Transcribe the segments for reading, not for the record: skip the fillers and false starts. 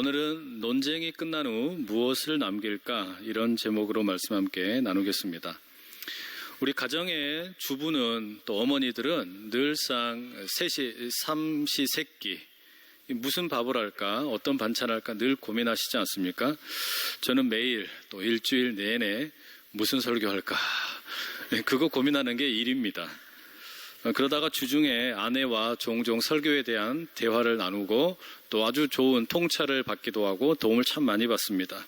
오늘은 논쟁이 끝난 후 무엇을 남길까? 이런 제목으로 말씀 함께 나누겠습니다. 우리 가정의 주부는 또 어머니들은 늘상 삼시세끼 무슨 밥을 할까? 어떤 반찬을 할까? 늘 고민하시지 않습니까? 저는 매일 또 일주일 내내 무슨 설교할까? 그거 고민하는 게 일입니다. 그러다가 주중에 아내와 종종 설교에 대한 대화를 나누고 또 아주 좋은 통찰을 받기도 하고 도움을 참 많이 받습니다.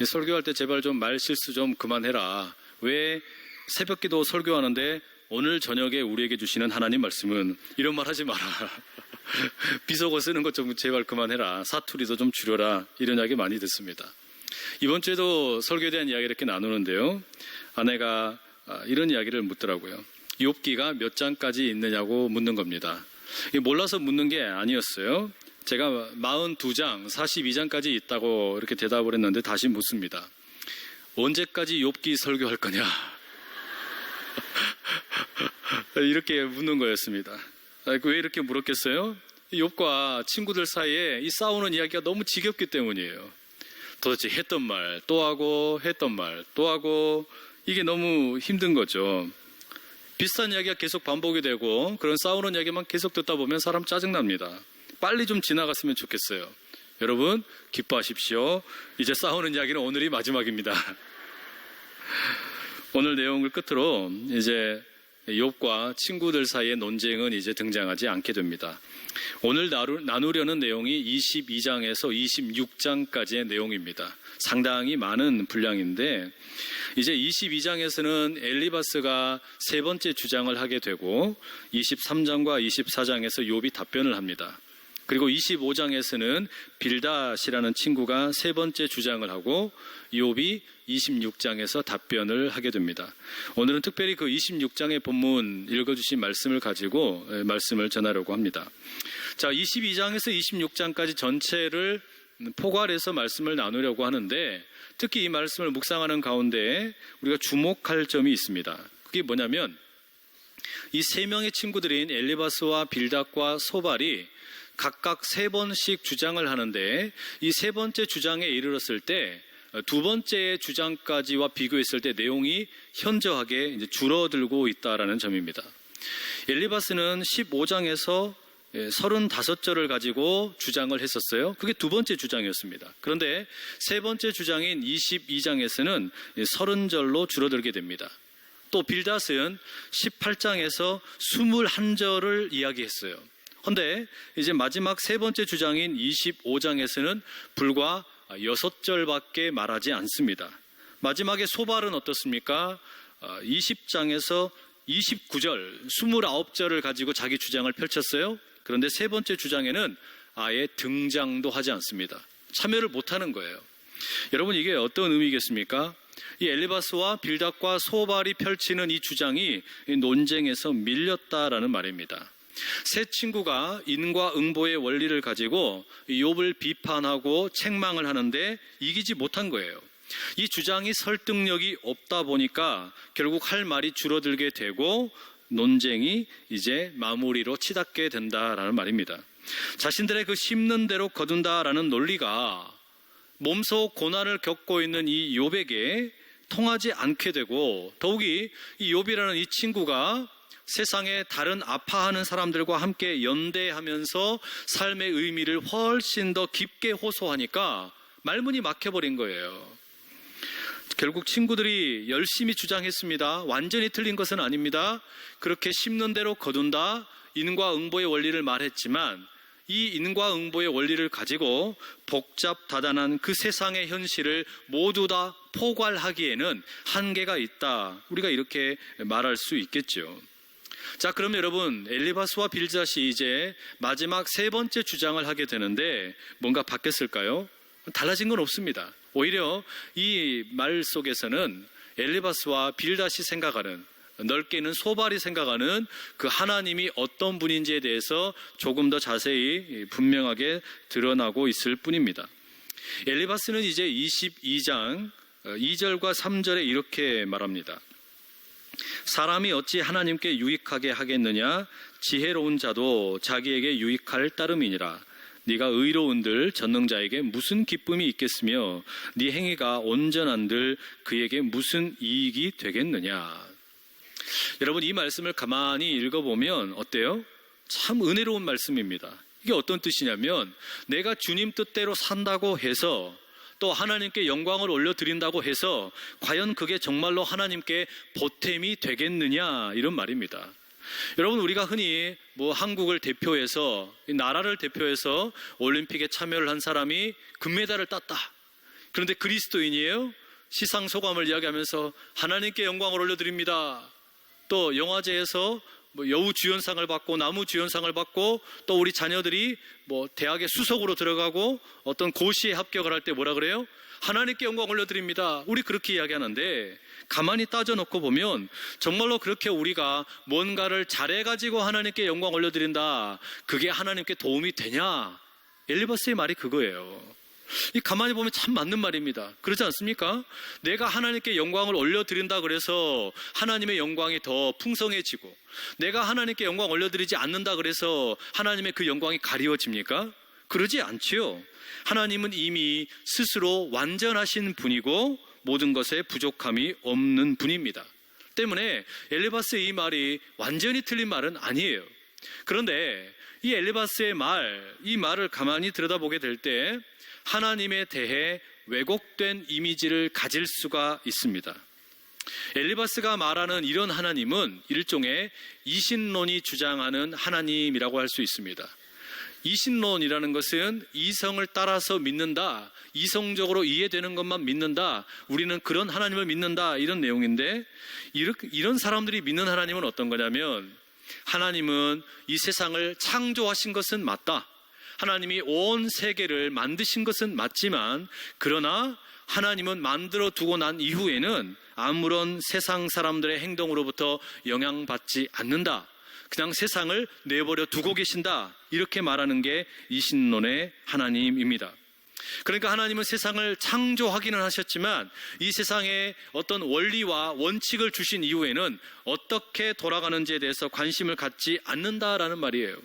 설교할 때 제발 좀 말실수 좀 그만해라. 왜 새벽기도 설교하는데 오늘 저녁에 우리에게 주시는 하나님 말씀은 이런 말 하지 마라. 비속어 쓰는 것 좀 제발 그만해라. 사투리도 좀 줄여라. 이런 이야기 많이 듣습니다. 이번 주에도 설교에 대한 이야기를 이렇게 나누는데요. 아내가 이런 이야기를 묻더라고요. 욥기가 몇 장까지 있느냐고 묻는 겁니다. 몰라서 묻는 게 아니었어요. 제가 42장, 42장까지 있다고 이렇게 대답을 했는데 다시 묻습니다. 언제까지 욥기 설교할 거냐? 이렇게 묻는 거였습니다. 왜 이렇게 물었겠어요? 욥과 친구들 사이에 이 싸우는 이야기가 너무 지겹기 때문이에요. 도대체 했던 말 또 하고 했던 말 또 하고 이게 너무 힘든 거죠. 비슷한 이야기가 계속 반복이 되고 그런 싸우는 이야기만 계속 듣다 보면 사람 짜증납니다. 빨리 좀 지나갔으면 좋겠어요. 여러분 기뻐하십시오. 이제 싸우는 이야기는 오늘이 마지막입니다. 오늘 내용을 끝으로 이제 욥과 친구들 사이의 논쟁은 이제 등장하지 않게 됩니다. 오늘 나누려는 내용이 22장에서 26장까지의 내용입니다. 상당히 많은 분량인데 이제 22장에서는 엘리바스가 세 번째 주장을 하게 되고 23장과 24장에서 욥이 답변을 합니다. 그리고 25장에서는 빌닷이라는 친구가 세 번째 주장을 하고 욥이 26장에서 답변을 하게 됩니다. 오늘은 특별히 그 26장의 본문 읽어주신 말씀을 가지고 말씀을 전하려고 합니다. 자, 22장에서 26장까지 전체를 포괄해서 말씀을 나누려고 하는데 특히 이 말씀을 묵상하는 가운데 우리가 주목할 점이 있습니다. 그게 뭐냐면 이 세 명의 친구들인 엘리바스와 빌닷과 소발이 각각 세 번씩 주장을 하는데 이 세 번째 주장에 이르렀을 때 두 번째 주장까지와 비교했을 때 내용이 현저하게 이제 줄어들고 있다라는 점입니다. 엘리바스는 15장에서 35절을 가지고 주장을 했었어요. 그게 두 번째 주장이었습니다. 그런데 세 번째 주장인 22장에서는 30절로 줄어들게 됩니다. 또 빌닷은 18장에서 21절을 이야기했어요. 그런데 이제 마지막 세 번째 주장인 25장에서는 불과 6절밖에 말하지 않습니다. 마지막에 소발은 어떻습니까? 20장에서 29절, 29절을 가지고 자기 주장을 펼쳤어요. 그런데 세 번째 주장에는 아예 등장도 하지 않습니다. 참여를 못하는 거예요. 여러분 이게 어떤 의미겠습니까? 이 엘리바스와 빌닷과 소발이 펼치는 이 주장이 논쟁에서 밀렸다라는 말입니다. 세 친구가 인과 응보의 원리를 가지고 욥을 비판하고 책망을 하는데 이기지 못한 거예요. 이 주장이 설득력이 없다 보니까 결국 할 말이 줄어들게 되고 논쟁이 이제 마무리로 치닫게 된다라는 말입니다. 자신들의 그 심는 대로 거둔다라는 논리가 몸소 고난을 겪고 있는 이 욥에게 통하지 않게 되고 더욱이 이 욥이라는 이 친구가 세상에 다른 아파하는 사람들과 함께 연대하면서 삶의 의미를 훨씬 더 깊게 호소하니까 말문이 막혀버린 거예요. 결국 친구들이 열심히 주장했습니다. 완전히 틀린 것은 아닙니다. 그렇게 심는 대로 거둔다, 인과 응보의 원리를 말했지만 이 인과 응보의 원리를 가지고 복잡다단한 그 세상의 현실을 모두 다 포괄하기에는 한계가 있다. 우리가 이렇게 말할 수 있겠죠. 자, 그럼 여러분 엘리바스와 빌닷이 이제 마지막 세 번째 주장을 하게 되는데 뭔가 바뀌었을까요? 달라진 건 없습니다. 오히려 이 말 속에서는 엘리바스와 빌닷이 생각하는, 넓게는 소발이 생각하는 그 하나님이 어떤 분인지에 대해서 조금 더 자세히 분명하게 드러나고 있을 뿐입니다. 엘리바스는 이제 22장 2절과 3절에 이렇게 말합니다. 사람이 어찌 하나님께 유익하게 하겠느냐? 지혜로운 자도 자기에게 유익할 따름이니라. 네가 의로운들 전능자에게 무슨 기쁨이 있겠으며 네 행위가 온전한들 그에게 무슨 이익이 되겠느냐. 여러분, 이 말씀을 가만히 읽어보면 어때요? 참 은혜로운 말씀입니다. 이게 어떤 뜻이냐면 내가 주님 뜻대로 산다고 해서 또 하나님께 영광을 올려드린다고 해서 과연 그게 정말로 하나님께 보탬이 되겠느냐, 이런 말입니다. 여러분, 우리가 흔히 한국을 대표해서, 나라를 대표해서 올림픽에 참여를 한 사람이 금메달을 땄다. 그런데 그리스도인이에요. 시상 소감을 이야기하면서 하나님께 영광을 올려드립니다. 또 영화제에서 여우 주연상을 받고 나무 주연상을 받고 또 우리 자녀들이 대학에 수석으로 들어가고 어떤 고시에 합격을 할 때 뭐라 그래요? 하나님께 영광 올려드립니다. 우리 그렇게 이야기하는데 가만히 따져놓고 보면 정말로 그렇게 우리가 뭔가를 잘해가지고 하나님께 영광 올려드린다, 그게 하나님께 도움이 되냐? 엘리바스의 말이 그거예요. 이 가만히 보면 참 맞는 말입니다. 그렇지 않습니까? 내가 하나님께 영광을 올려드린다 그래서 하나님의 영광이 더 풍성해지고, 내가 하나님께 영광 올려드리지 않는다 그래서 하나님의 그 영광이 가리워집니까? 그러지 않지요. 하나님은 이미 스스로 완전하신 분이고 모든 것에 부족함이 없는 분입니다. 때문에 엘리바스의 이 말이 완전히 틀린 말은 아니에요. 그런데 이 엘리바스의 이 말을 가만히 들여다보게 될 때 하나님에 대해 왜곡된 이미지를 가질 수가 있습니다. 엘리바스가 말하는 이런 하나님은 일종의 이신론이 주장하는 하나님이라고 할 수 있습니다. 이신론이라는 것은 이성을 따라서 믿는다, 이성적으로 이해되는 것만 믿는다, 우리는 그런 하나님을 믿는다, 이런 내용인데, 이런 사람들이 믿는 하나님은 어떤 거냐면, 하나님은 이 세상을 창조하신 것은 맞다, 하나님이 온 세계를 만드신 것은 맞지만, 그러나 하나님은 만들어 두고 난 이후에는 아무런 세상 사람들의 행동으로부터 영향받지 않는다, 그냥 세상을 내버려 두고 계신다, 이렇게 말하는 게 이신론의 하나님입니다. 그러니까 하나님은 세상을 창조하기는 하셨지만 이 세상에 어떤 원리와 원칙을 주신 이후에는 어떻게 돌아가는지에 대해서 관심을 갖지 않는다라는 말이에요.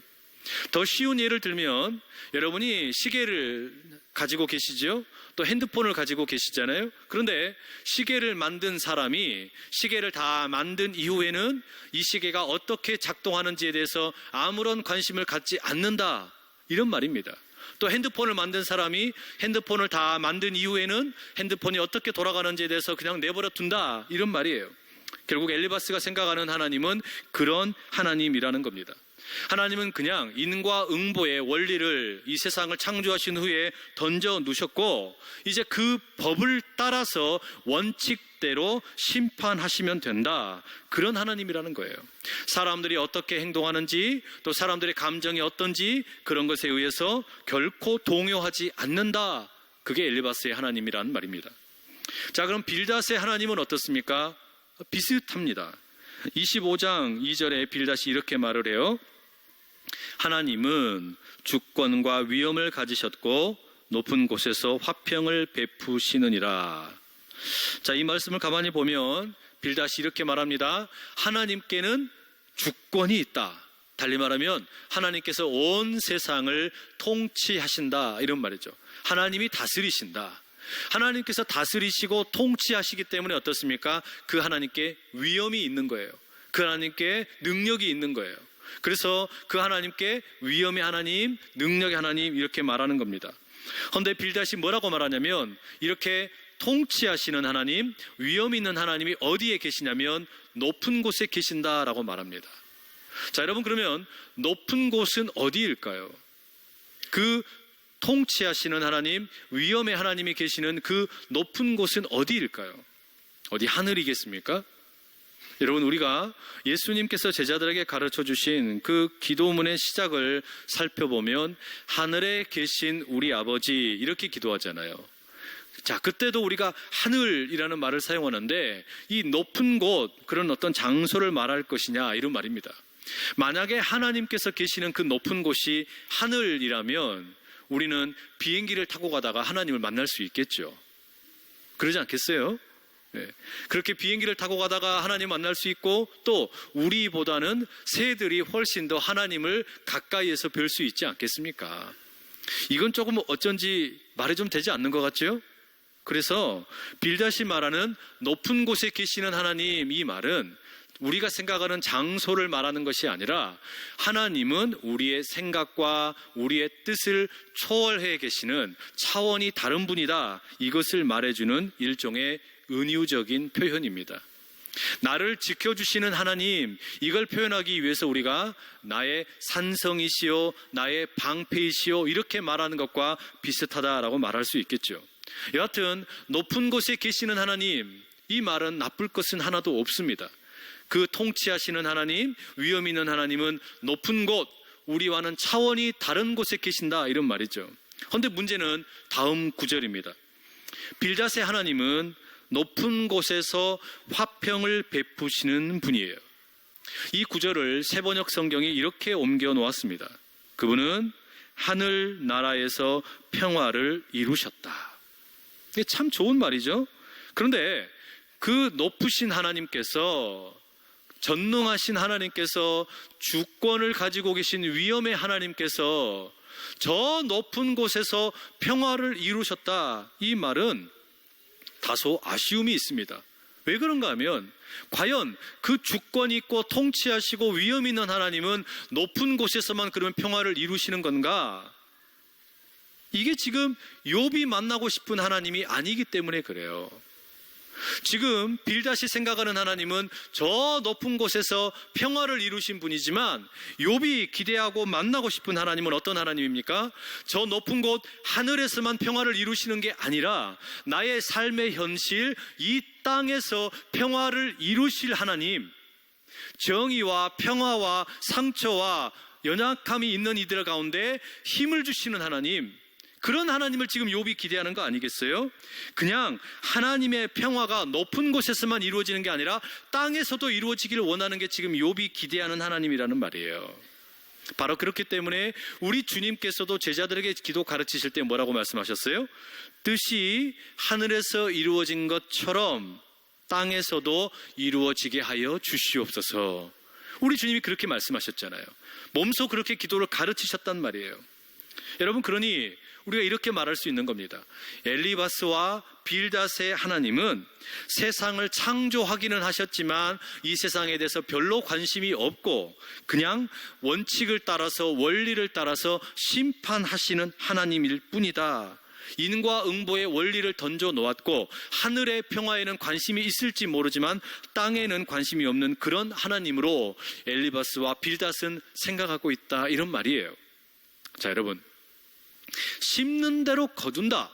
더 쉬운 예를 들면, 여러분이 시계를 가지고 계시죠? 또 핸드폰을 가지고 계시잖아요. 그런데 시계를 만든 사람이 시계를 다 만든 이후에는 이 시계가 어떻게 작동하는지에 대해서 아무런 관심을 갖지 않는다, 이런 말입니다. 또 핸드폰을 만든 사람이 핸드폰을 다 만든 이후에는 핸드폰이 어떻게 돌아가는지에 대해서 그냥 내버려 둔다, 이런 말이에요. 결국 엘리바스가 생각하는 하나님은 그런 하나님이라는 겁니다. 하나님은 그냥 인과 응보의 원리를 이 세상을 창조하신 후에 던져 놓으셨고, 이제 그 법을 따라서 원칙대로 심판하시면 된다, 그런 하나님이라는 거예요. 사람들이 어떻게 행동하는지, 또 사람들의 감정이 어떤지, 그런 것에 의해서 결코 동요하지 않는다, 그게 엘리바스의 하나님이라는 말입니다. 자, 그럼 빌닷의 하나님은 어떻습니까? 비슷합니다. 25장 2절에 빌닷이 이렇게 말을 해요. 하나님은 주권과 위엄을 가지셨고 높은 곳에서 화평을 베푸시느니라. 자, 이 말씀을 가만히 보면 빌닷이 이렇게 말합니다. 하나님께는 주권이 있다. 달리 말하면 하나님께서 온 세상을 통치하신다, 이런 말이죠. 하나님이 다스리신다. 하나님께서 다스리시고 통치하시기 때문에 어떻습니까? 그 하나님께 위엄이 있는 거예요. 그 하나님께 능력이 있는 거예요. 그래서 그 하나님께 위엄의 하나님, 능력의 하나님, 이렇게 말하는 겁니다. 그런데 빌닷이 뭐라고 말하냐면, 이렇게 통치하시는 하나님, 위엄 있는 하나님이 어디에 계시냐면 높은 곳에 계신다라고 말합니다. 자, 여러분, 그러면 높은 곳은 어디일까요? 그 통치하시는 하나님, 위엄의 하나님이 계시는 그 높은 곳은 어디일까요? 어디 하늘이겠습니까? 여러분, 우리가 예수님께서 제자들에게 가르쳐 주신 그 기도문의 시작을 살펴보면 하늘에 계신 우리 아버지, 이렇게 기도하잖아요. 자, 그때도 우리가 하늘이라는 말을 사용하는데 이 높은 곳, 그런 어떤 장소를 말할 것이냐, 이런 말입니다. 만약에 하나님께서 계시는 그 높은 곳이 하늘이라면 우리는 비행기를 타고 가다가 하나님을 만날 수 있겠죠. 그러지 않겠어요? 네. 그렇게 비행기를 타고 가다가 하나님 만날 수 있고, 또 우리보다는 새들이 훨씬 더 하나님을 가까이에서 뵐 수 있지 않겠습니까? 이건 조금 어쩐지 말이 좀 되지 않는 것 같죠? 그래서 빌닷이 말하는 높은 곳에 계시는 하나님, 이 말은 우리가 생각하는 장소를 말하는 것이 아니라 하나님은 우리의 생각과 우리의 뜻을 초월해 계시는 차원이 다른 분이다, 이것을 말해주는 일종의 은유적인 표현입니다. 나를 지켜주시는 하나님, 이걸 표현하기 위해서 우리가 나의 산성이시오, 나의 방패이시오, 이렇게 말하는 것과 비슷하다라고 말할 수 있겠죠. 여하튼 높은 곳에 계시는 하나님, 이 말은 나쁠 것은 하나도 없습니다. 그 통치하시는 하나님, 위엄 있는 하나님은 높은 곳, 우리와는 차원이 다른 곳에 계신다, 이런 말이죠. 그런데 문제는 다음 구절입니다. 빌닷의 하나님은 높은 곳에서 화평을 베푸시는 분이에요. 이 구절을 새번역 성경이 이렇게 옮겨 놓았습니다. 그분은 하늘 나라에서 평화를 이루셨다. 이게 참 좋은 말이죠. 그런데 그 높으신 하나님께서, 전능하신 하나님께서, 주권을 가지고 계신 위엄의 하나님께서 저 높은 곳에서 평화를 이루셨다, 이 말은 다소 아쉬움이 있습니다. 왜 그런가 하면 과연 그 주권이 있고 통치하시고 위엄 있는 하나님은 높은 곳에서만 그러면 평화를 이루시는 건가? 이게 지금 욥이 만나고 싶은 하나님이 아니기 때문에 그래요. 지금 빌닷이 생각하는 하나님은 저 높은 곳에서 평화를 이루신 분이지만 욥이 기대하고 만나고 싶은 하나님은 어떤 하나님입니까? 저 높은 곳 하늘에서만 평화를 이루시는 게 아니라 나의 삶의 현실, 이 땅에서 평화를 이루실 하나님, 정의와 평화와 상처와 연약함이 있는 이들 가운데 힘을 주시는 하나님, 그런 하나님을 지금 욥이 기대하는 거 아니겠어요? 그냥 하나님의 평화가 높은 곳에서만 이루어지는 게 아니라 땅에서도 이루어지기를 원하는 게 지금 욥이 기대하는 하나님이라는 말이에요. 바로 그렇기 때문에 우리 주님께서도 제자들에게 기도 가르치실 때 뭐라고 말씀하셨어요? 뜻이 하늘에서 이루어진 것처럼 땅에서도 이루어지게 하여 주시옵소서. 우리 주님이 그렇게 말씀하셨잖아요. 몸소 그렇게 기도를 가르치셨단 말이에요. 여러분, 그러니 우리가 이렇게 말할 수 있는 겁니다. 엘리바스와 빌닷의 하나님은 세상을 창조하기는 하셨지만 이 세상에 대해서 별로 관심이 없고 그냥 원칙을 따라서, 원리를 따라서 심판하시는 하나님일 뿐이다. 인과 응보의 원리를 던져 놓았고 하늘의 평화에는 관심이 있을지 모르지만 땅에는 관심이 없는 그런 하나님으로 엘리바스와 빌닷은 생각하고 있다, 이런 말이에요. 자, 여러분, 심는 대로 거둔다,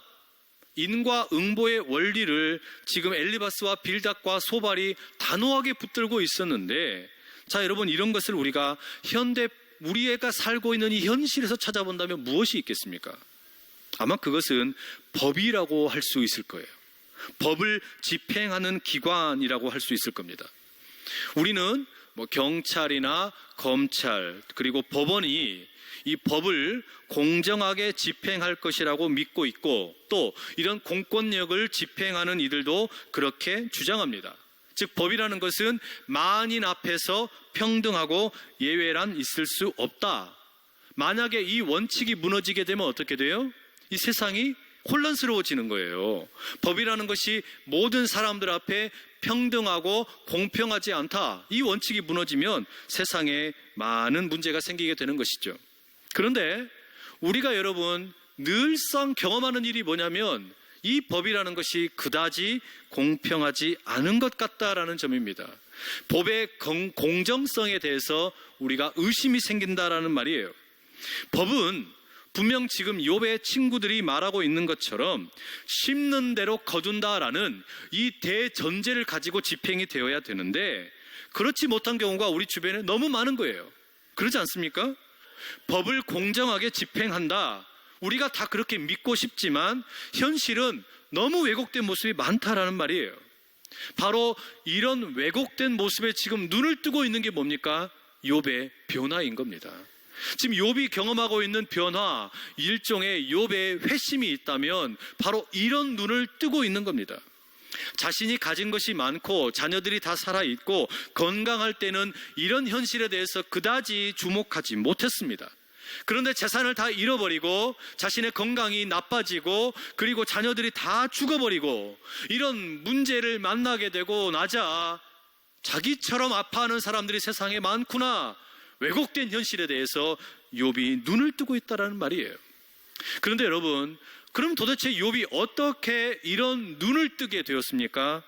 인과 응보의 원리를 지금 엘리바스와 빌닷과 소발이 단호하게 붙들고 있었는데, 자, 여러분, 이런 것을 우리가 우리가 살고 있는 이 현실에서 찾아본다면 무엇이 있겠습니까? 아마 그것은 법이라고 할 수 있을 거예요. 법을 집행하는 기관이라고 할 수 있을 겁니다. 우리는 경찰이나 검찰 그리고 법원이 이 법을 공정하게 집행할 것이라고 믿고 있고, 또 이런 공권력을 집행하는 이들도 그렇게 주장합니다. 즉, 법이라는 것은 만인 앞에서 평등하고 예외란 있을 수 없다. 만약에 이 원칙이 무너지게 되면 어떻게 돼요? 이 세상이 혼란스러워지는 거예요. 법이라는 것이 모든 사람들 앞에 평등하고 공평하지 않다, 이 원칙이 무너지면 세상에 많은 문제가 생기게 되는 것이죠. 그런데 우리가 여러분 늘상 경험하는 일이 뭐냐면 이 법이라는 것이 그다지 공평하지 않은 것 같다라는 점입니다. 법의 공정성에 대해서 우리가 의심이 생긴다라는 말이에요. 법은 분명 지금 욥의 친구들이 말하고 있는 것처럼 심는 대로 거둔다라는 이 대전제를 가지고 집행이 되어야 되는데, 그렇지 못한 경우가 우리 주변에 너무 많은 거예요. 그렇지 않습니까? 법을 공정하게 집행한다, 우리가 다 그렇게 믿고 싶지만 현실은 너무 왜곡된 모습이 많다라는 말이에요. 바로 이런 왜곡된 모습에 지금 눈을 뜨고 있는 게 뭡니까? 욥의 변화인 겁니다. 지금 욥이 경험하고 있는 변화, 일종의 욥의 회심이 있다면 바로 이런 눈을 뜨고 있는 겁니다. 자신이 가진 것이 많고 자녀들이 다 살아있고 건강할 때는 이런 현실에 대해서 그다지 주목하지 못했습니다. 그런데 재산을 다 잃어버리고 자신의 건강이 나빠지고 그리고 자녀들이 다 죽어버리고 이런 문제를 만나게 되고 나자 자기처럼 아파하는 사람들이 세상에 많구나, 왜곡된 현실에 대해서 욥이 눈을 뜨고 있다는 말이에요. 그런데 여러분, 그럼 도대체 욥이 어떻게 이런 눈을 뜨게 되었습니까?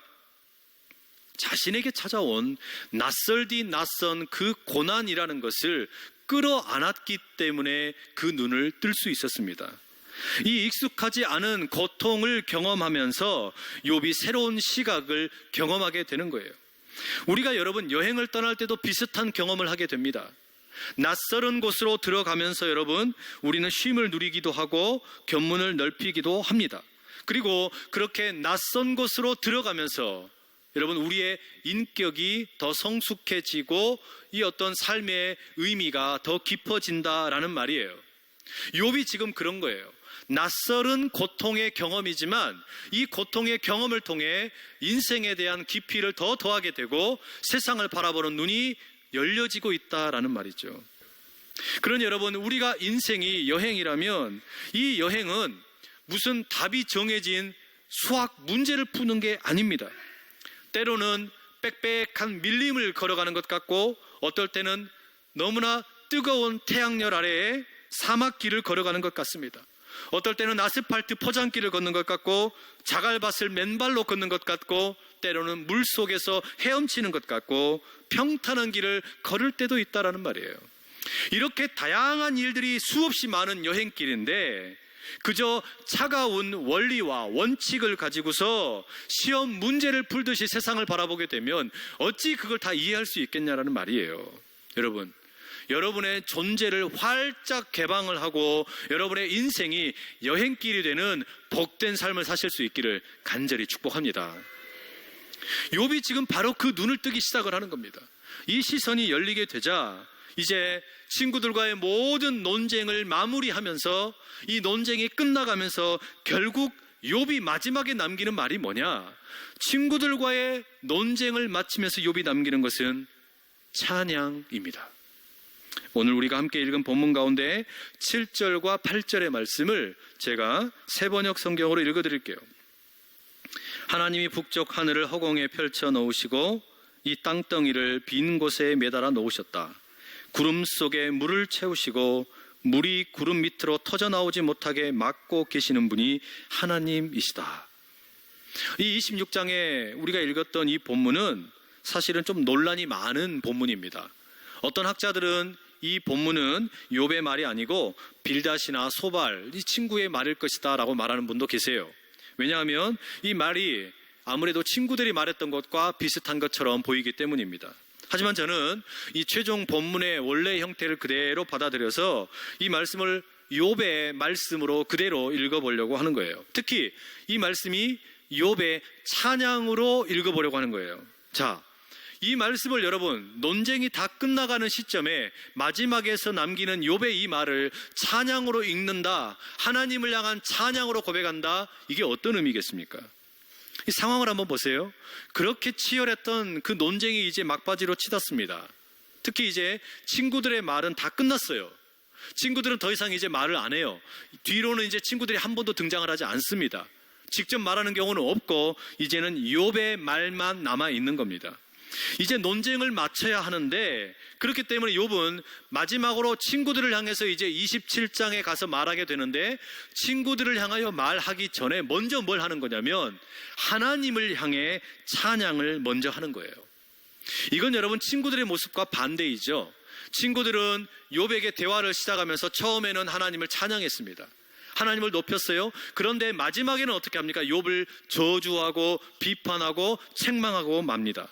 자신에게 찾아온 낯설디 낯선 그 고난이라는 것을 끌어안았기 때문에 그 눈을 뜰 수 있었습니다. 이 익숙하지 않은 고통을 경험하면서 욥이 새로운 시각을 경험하게 되는 거예요. 우리가 여러분 여행을 떠날 때도 비슷한 경험을 하게 됩니다. 낯설은 곳으로 들어가면서 여러분 우리는 쉼을 누리기도 하고 견문을 넓히기도 합니다. 그리고 그렇게 낯선 곳으로 들어가면서 여러분 우리의 인격이 더 성숙해지고 이 어떤 삶의 의미가 더 깊어진다라는 말이에요. 욥이 지금 그런 거예요. 낯설은 고통의 경험이지만 이 고통의 경험을 통해 인생에 대한 깊이를 더 더하게 되고 세상을 바라보는 눈이 열려지고 있다라는 말이죠. 그러니 여러분, 우리가 인생이 여행이라면 이 여행은 무슨 답이 정해진 수학 문제를 푸는 게 아닙니다. 때로는 빽빽한 밀림을 걸어가는 것 같고 어떨 때는 너무나 뜨거운 태양열 아래에 사막길을 걸어가는 것 같습니다. 어떨 때는 아스팔트 포장길을 걷는 것 같고 자갈밭을 맨발로 걷는 것 같고 때로는 물속에서 헤엄치는 것 같고 평탄한 길을 걸을 때도 있다라는 말이에요. 이렇게 다양한 일들이 수없이 많은 여행길인데 그저 차가운 원리와 원칙을 가지고서 시험 문제를 풀듯이 세상을 바라보게 되면 어찌 그걸 다 이해할 수 있겠냐라는 말이에요. 여러분, 여러분의 존재를 활짝 개방을 하고 여러분의 인생이 여행길이 되는 복된 삶을 사실 수 있기를 간절히 축복합니다. 욥이 지금 바로 그 눈을 뜨기 시작을 하는 겁니다. 이 시선이 열리게 되자 이제 친구들과의 모든 논쟁을 마무리하면서 이 논쟁이 끝나가면서 결국 욥이 마지막에 남기는 말이 뭐냐? 친구들과의 논쟁을 마치면서 욥이 남기는 것은 찬양입니다. 오늘 우리가 함께 읽은 본문 가운데 7절과 8절의 말씀을 제가 세번역 성경으로 읽어드릴게요. 하나님이 북쪽 하늘을 허공에 펼쳐 놓으시고 이 땅덩이를 빈 곳에 매달아 놓으셨다. 구름 속에 물을 채우시고 물이 구름 밑으로 터져나오지 못하게 막고 계시는 분이 하나님이시다. 이 26장에 우리가 읽었던 이 본문은 사실은 좀 논란이 많은 본문입니다. 어떤 학자들은 이 본문은 욥의 말이 아니고 빌닷이나 소발, 이 친구의 말일 것이다 라고 말하는 분도 계세요. 왜냐하면 이 말이 아무래도 친구들이 말했던 것과 비슷한 것처럼 보이기 때문입니다. 하지만 저는 이 최종 본문의 원래 형태를 그대로 받아들여서 이 말씀을 욥의 말씀으로 그대로 읽어보려고 하는 거예요. 특히 이 말씀이 욥의 찬양으로 읽어보려고 하는 거예요. 자, 이 말씀을 여러분 논쟁이 다 끝나가는 시점에 마지막에서 남기는 욥의 이 말을 찬양으로 읽는다, 하나님을 향한 찬양으로 고백한다, 이게 어떤 의미겠습니까? 이 상황을 한번 보세요. 그렇게 치열했던 그 논쟁이 이제 막바지로 치닫습니다. 특히 이제 친구들의 말은 다 끝났어요. 친구들은 더 이상 이제 말을 안 해요. 뒤로는 이제 친구들이 한 번도 등장을 하지 않습니다. 직접 말하는 경우는 없고 이제는 욥의 말만 남아 있는 겁니다. 이제 논쟁을 마쳐야 하는데 그렇기 때문에 욥은 마지막으로 친구들을 향해서 이제 27장에 가서 말하게 되는데 친구들을 향하여 말하기 전에 먼저 뭘 하는 거냐면 하나님을 향해 찬양을 먼저 하는 거예요. 이건 여러분 친구들의 모습과 반대이죠. 친구들은 욥에게 대화를 시작하면서 처음에는 하나님을 찬양했습니다. 하나님을 높였어요. 그런데 마지막에는 어떻게 합니까? 욥을 저주하고 비판하고 책망하고 맙니다.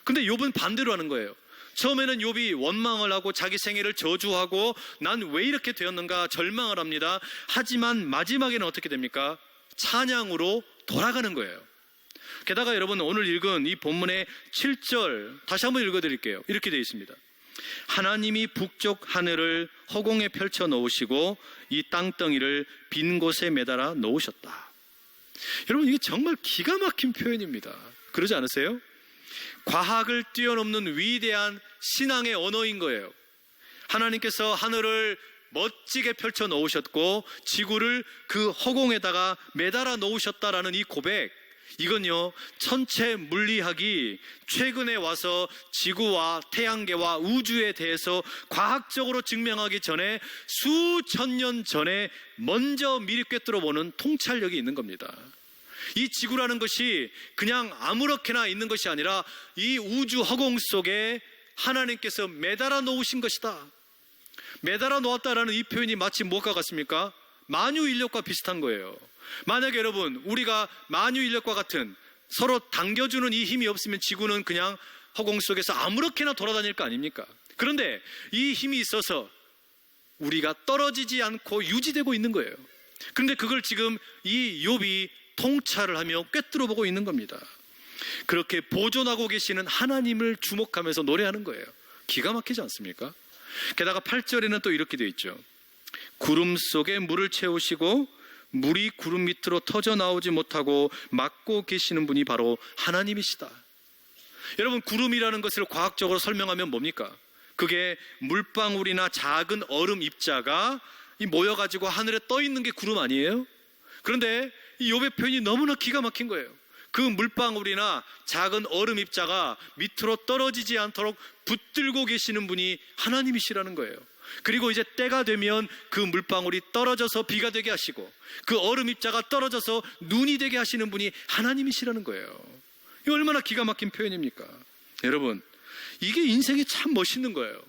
근데 욥은 반대로 하는 거예요. 처음에는 욥이 원망을 하고 자기 생애를 저주하고 난 왜 이렇게 되었는가 절망을 합니다. 하지만 마지막에는 어떻게 됩니까? 찬양으로 돌아가는 거예요. 게다가 여러분 오늘 읽은 이 본문의 7절 다시 한번 읽어드릴게요. 이렇게 되어 있습니다. 하나님이 북쪽 하늘을 허공에 펼쳐 놓으시고 이 땅덩이를 빈 곳에 매달아 놓으셨다. 여러분 이게 정말 기가 막힌 표현입니다. 그러지 않으세요? 과학을 뛰어넘는 위대한 신앙의 언어인 거예요. 하나님께서 하늘을 멋지게 펼쳐 놓으셨고 지구를 그 허공에다가 매달아 놓으셨다라는 이 고백, 이건요 천체 물리학이 최근에 와서 지구와 태양계와 우주에 대해서 과학적으로 증명하기 전에 수천 년 전에 먼저 미리 꿰뚫어보는 통찰력이 있는 겁니다. 이 지구라는 것이 그냥 아무렇게나 있는 것이 아니라 이 우주 허공 속에 하나님께서 매달아 놓으신 것이다. 매달아 놓았다라는 이 표현이 마치 무엇과 같습니까? 만유인력과 비슷한 거예요. 만약에 여러분, 우리가 만유인력과 같은 서로 당겨주는 이 힘이 없으면 지구는 그냥 허공 속에서 아무렇게나 돌아다닐 거 아닙니까? 그런데 이 힘이 있어서 우리가 떨어지지 않고 유지되고 있는 거예요. 그런데 그걸 지금 이 욥이 통찰을 하며 꿰뚫어 보고 있는 겁니다. 그렇게 보존하고 계시는 하나님을 주목하면서 노래하는 거예요. 기가 막히지 않습니까? 게다가 8절에는 또 이렇게 되어 있죠. 구름 속에 물을 채우시고 물이 구름 밑으로 터져 나오지 못하고 막고 계시는 분이 바로 하나님이시다. 여러분, 구름이라는 것을 과학적으로 설명하면 뭡니까? 그게 물방울이나 작은 얼음 입자가 모여가지고 하늘에 떠 있는 게 구름 아니에요? 그런데 이 욥의 표현이 너무나 기가 막힌 거예요. 그 물방울이나 작은 얼음 입자가 밑으로 떨어지지 않도록 붙들고 계시는 분이 하나님이시라는 거예요. 그리고 이제 때가 되면 그 물방울이 떨어져서 비가 되게 하시고 그 얼음 입자가 떨어져서 눈이 되게 하시는 분이 하나님이시라는 거예요. 이 얼마나 기가 막힌 표현입니까? 여러분, 이게 인생이 참 멋있는 거예요.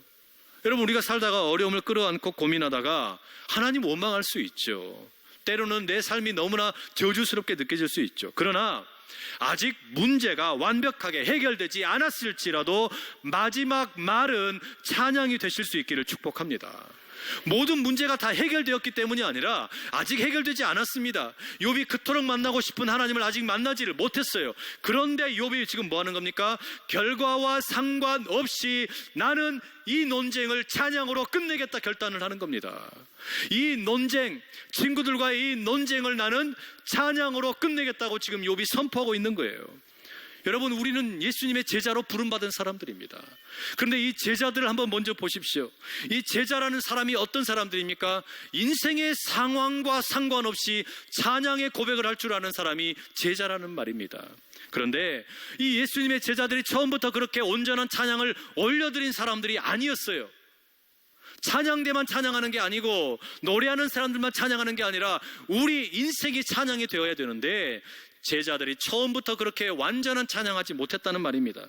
여러분, 우리가 살다가 어려움을 끌어안고 고민하다가 하나님 원망할 수 있죠. 때로는 내 삶이 너무나 저주스럽게 느껴질 수 있죠. 그러나 아직 문제가 완벽하게 해결되지 않았을지라도 마지막 말은 찬양이 되실 수 있기를 축복합니다. 모든 문제가 다 해결되었기 때문이 아니라 아직 해결되지 않았습니다. 욥이 그토록 만나고 싶은 하나님을 아직 만나지를 못했어요. 그런데 욥이 지금 뭐 하는 겁니까? 결과와 상관없이 나는 이 논쟁을 찬양으로 끝내겠다 결단을 하는 겁니다. 이 논쟁, 친구들과의 이 논쟁을 나는 찬양으로 끝내겠다고 지금 욥이 선포하고 있는 거예요. 여러분, 우리는 예수님의 제자로 부름받은 사람들입니다. 그런데 이 제자들을 한번 먼저 보십시오. 이 제자라는 사람이 어떤 사람들입니까? 인생의 상황과 상관없이 찬양의 고백을 할 줄 아는 사람이 제자라는 말입니다. 그런데 이 예수님의 제자들이 처음부터 그렇게 온전한 찬양을 올려드린 사람들이 아니었어요. 찬양대만 찬양하는 게 아니고 노래하는 사람들만 찬양하는 게 아니라 우리 인생이 찬양이 되어야 되는데 제자들이 처음부터 그렇게 완전한 찬양하지 못했다는 말입니다.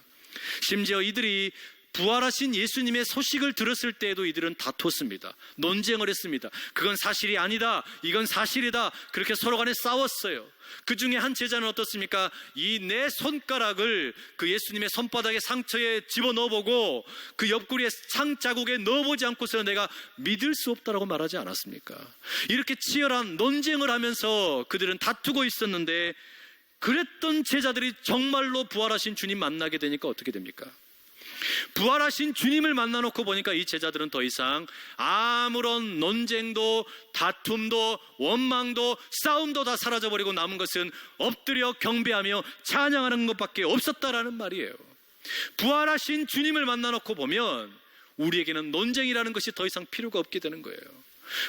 심지어 이들이 부활하신 예수님의 소식을 들었을 때에도 이들은 다퉜습니다. 논쟁을 했습니다. 그건 사실이 아니다, 이건 사실이다, 그렇게 서로 간에 싸웠어요. 그 중에 한 제자는 어떻습니까? 이 내 손가락을 그 예수님의 손바닥에 상처에 집어넣어보고 그 옆구리에 상자국에 넣어보지 않고서 내가 믿을 수 없다라고 말하지 않았습니까? 이렇게 치열한 논쟁을 하면서 그들은 다투고 있었는데, 그랬던 제자들이 정말로 부활하신 주님 만나게 되니까 어떻게 됩니까? 부활하신 주님을 만나놓고 보니까 이 제자들은 더 이상 아무런 논쟁도 다툼도 원망도 싸움도 다 사라져버리고 남은 것은 엎드려 경배하며 찬양하는 것밖에 없었다라는 말이에요. 부활하신 주님을 만나놓고 보면 우리에게는 논쟁이라는 것이 더 이상 필요가 없게 되는 거예요.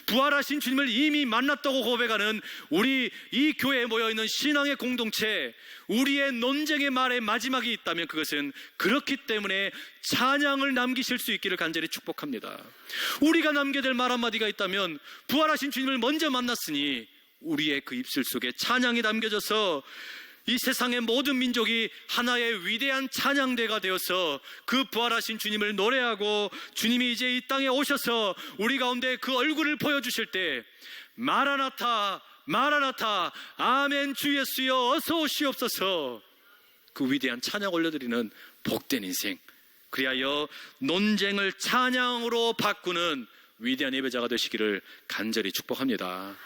부활하신 주님을 이미 만났다고 고백하는 우리 이 교회에 모여있는 신앙의 공동체, 우리의 논쟁의 말의 마지막이 있다면 그것은 그렇기 때문에 찬양을 남기실 수 있기를 간절히 축복합니다. 우리가 남겨야 될 말 한마디가 있다면 부활하신 주님을 먼저 만났으니 우리의 그 입술 속에 찬양이 담겨져서 이 세상의 모든 민족이 하나의 위대한 찬양대가 되어서 그 부활하신 주님을 노래하고 주님이 이제 이 땅에 오셔서 우리 가운데 그 얼굴을 보여주실 때 마라나타 마라나타 아멘 주 예수여 어서 오시옵소서, 그 위대한 찬양 올려드리는 복된 인생, 그리하여 논쟁을 찬양으로 바꾸는 위대한 예배자가 되시기를 간절히 축복합니다.